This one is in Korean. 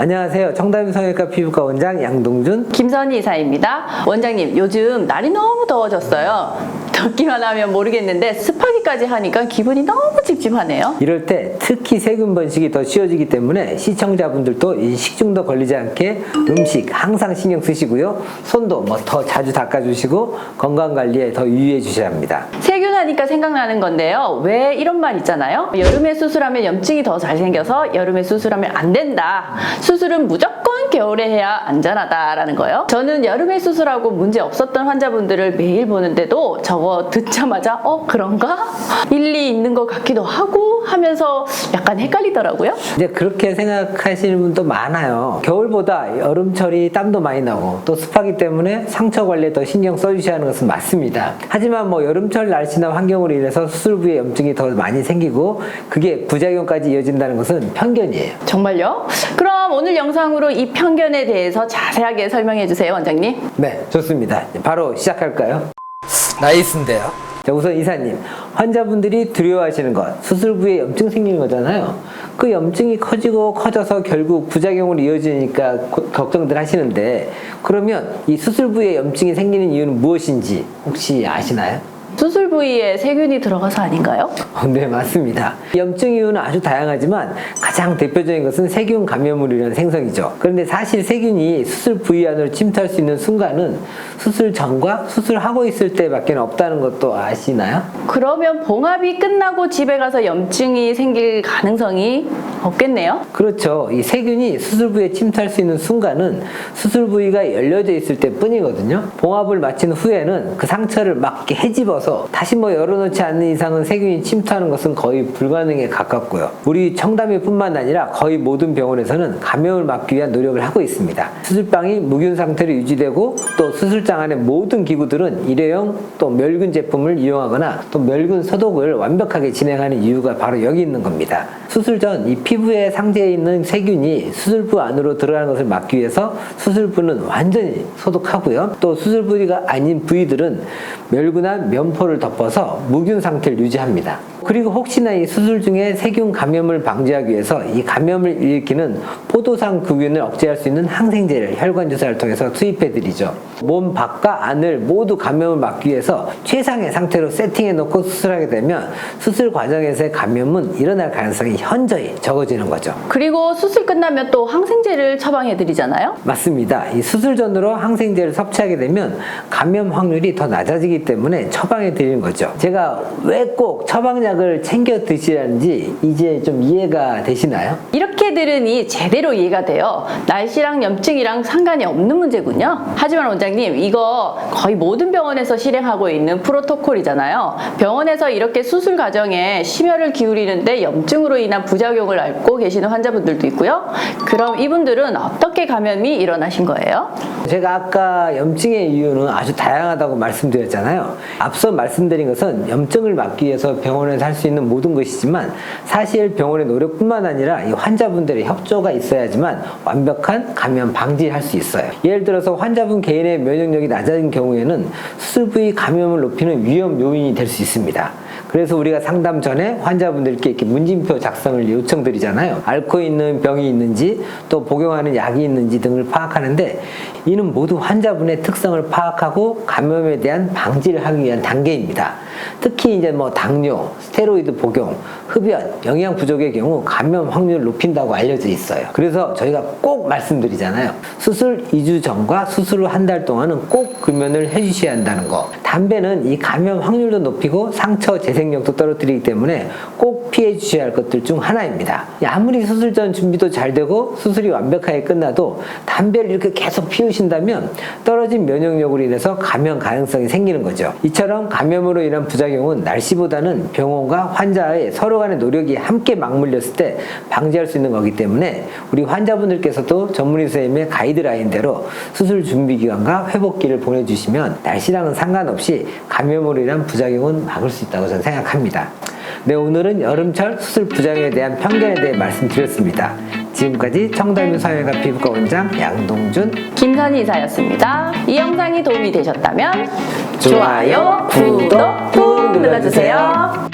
안녕하세요. 청담 성형외과 피부과 원장 양동준 김선희 이사입니다. 원장님, 요즘 날이 너무 더워졌어요. 덥기만 하면 모르겠는데 습하기까지 하니까 기분이 너무 찝찝하네요. 이럴 때 특히 세균 번식이 더 쉬워지기 때문에 시청자분들도 이 식중독 걸리지 않게 음식 항상 신경 쓰시고요. 손도 더 자주 닦아주시고 건강관리에 더 유의해 주셔야 합니다. 세균 하니까 생각나는 건데요. 왜 이런 말 있잖아요. 여름에 수술하면 염증이 더 잘 생겨서 여름에 수술하면 안 된다. 수술은 무조건 겨울에 해야 안전하다라는 거예요. 저는 여름에 수술하고 문제 없었던 환자분들을 매일 보는데도 저거 듣자마자 그런가? 일리 있는 것 같기도 하고 하면서 약간 헷갈리더라고요. 이제 그렇게 생각하시는 분도 많아요. 겨울보다 여름철이 땀도 많이 나고 또 습하기 때문에 상처 관리에 더 신경 써주셔야 하는 것은 맞습니다. 하지만 여름철 날씨나 환경으로 인해서 수술 부위에 염증이 더 많이 생기고 그게 부작용까지 이어진다는 것은 편견이에요. 정말요? 그럼 오늘 영상으로 이 편견에 대해서 자세하게 설명해 주세요, 원장님. 네, 좋습니다. 바로 시작할까요? 나이스인데요. 자, 우선 이사님, 환자분들이 두려워하시는 것, 수술 부위에 염증 생기는 거잖아요. 그 염증이 커지고 커져서 결국 부작용으로 이어지니까 걱정들 하시는데, 그러면 이 수술 부위에 염증이 생기는 이유는 무엇인지 혹시 아시나요? 수술 부위에 세균이 들어가서 아닌가요? 네, 맞습니다. 염증 이유는 아주 다양하지만 가장 대표적인 것은 세균 감염물이라는 생성이죠. 그런데 사실 세균이 수술 부위 안으로 침투할 수 있는 순간은 수술 전과 수술하고 있을 때밖에 없다는 것도 아시나요? 그러면 봉합이 끝나고 집에 가서 염증이 생길 가능성이 없겠네요? 그렇죠. 이 세균이 수술 부위에 침투할 수 있는 순간은 수술 부위가 열려져 있을 때 뿐이거든요. 봉합을 마친 후에는 그 상처를 막 이렇게 헤집어서 다시 열어놓지 않는 이상은 세균이 침투하는 것은 거의 불가능에 가깝고요. 우리 청담회뿐만 아니라 거의 모든 병원에서는 감염을 막기 위한 노력을 하고 있습니다. 수술방이 무균 상태로 유지되고 또 수술장 안의 모든 기구들은 일회용 또 멸균 제품을 이용하거나 또 멸균 소독을 완벽하게 진행하는 이유가 바로 여기 있는 겁니다. 수술 전 이 피부에 상재해 있는 세균이 수술부 안으로 들어가는 것을 막기 위해서 수술부는 완전히 소독하고요. 또 수술 부위가 아닌 부위들은 멸균한 면포를 덮어서 무균 상태를 유지합니다. 그리고 혹시나 이 수술 중에 세균 감염을 방지하기 위해서 이 감염을 일으키는 포도상구균을 억제할 수 있는 항생제를 혈관 주사를 통해서 투입해 드리죠. 몸 밖과 안을 모두 감염을 막기 위해서 최상의 상태로 세팅해 놓고 수술하게 되면 수술 과정에서의 감염은 일어날 가능성이 현저히 적어지는 거죠. 그리고 수술 끝나면 또 항생제를 처방해 드리잖아요? 맞습니다. 이 수술 전으로 항생제를 섭취하게 되면 감염 확률이 더 낮아지기 때문에 처방해 드리는 거죠. 제가 왜 꼭 처방약을 챙겨 드시라는지 이제 좀 이해가 되시나요? 이렇게 들으니 제대로 이해가 돼요. 날씨랑 염증이랑 상관이 없는 문제군요. 하지만 원장님, 이거 거의 모든 병원에서 실행하고 있는 프로토콜이잖아요. 병원에서 이렇게 수술 과정에 심혈을 기울이는데 염증으로 인한 부작용을 앓고 계시는 환자분들도 있고요. 그럼 이분들은 어떻게 감염이 일어나신 거예요? 제가 아까 염증의 이유는 아주 다양하다고 말씀드렸잖아요. 앞서 말씀드린 것은 염증을 막기 위해서 병원에서 할 수 있는 모든 것이지만 사실 병원의 노력뿐만 아니라 이 환자분들의 협조가 있어야지만 완벽한 감염 방지를 할 수 있어요. 예를 들어서 환자분 개인의 면역력이 낮아진 경우에는 수술 부위 감염을 높이는 위험 요인이 될 수 있습니다. 그래서 우리가 상담 전에 환자분들께 이렇게 문진표 작성을 요청드리잖아요. 앓고 있는 병이 있는지 또 복용하는 약이 있는지 등을 파악하는데 이는 모두 환자분의 특성을 파악하고 감염에 대한 방지를 하기 위한 단계입니다. 특히 이제 당뇨, 스테로이드 복용, 흡연, 영양 부족의 경우 감염 확률을 높인다고 알려져 있어요. 그래서 저희가 꼭 말씀드리잖아요. 수술 2주 전과 수술 후 한 달 동안은 꼭 금연을 해주셔야 한다는 거. 담배는 이 감염 확률도 높이고 상처 재생력도 떨어뜨리기 때문에 꼭 피해 주셔야 할 것들 중 하나입니다. 아무리 수술 전 준비도 잘 되고 수술이 완벽하게 끝나도 담배를 이렇게 계속 피우신다면 떨어진 면역력으로 인해서 감염 가능성이 생기는 거죠. 이처럼 감염으로 인한 부작용은 날씨보다는 병원과 환자의 서로 간의 노력이 함께 맞물렸을 때 방지할 수 있는 거기 때문에 우리 환자분들께서도 전문의 선생님의 가이드라인대로 수술 준비 기간과 회복기를 보내주시면 날씨랑은 상관없이 감염으로 인한 부작용은 막을 수 있다고 저는 생각합니다. 네, 오늘은 여름철 수술 부작용에 대한 편견에 대해 말씀드렸습니다. 지금까지 청담 성형외과 피부과 원장 양동준, 김선희 이사였습니다. 이 영상이 도움이 되셨다면 좋아요, 구독 꾹 눌러주세요.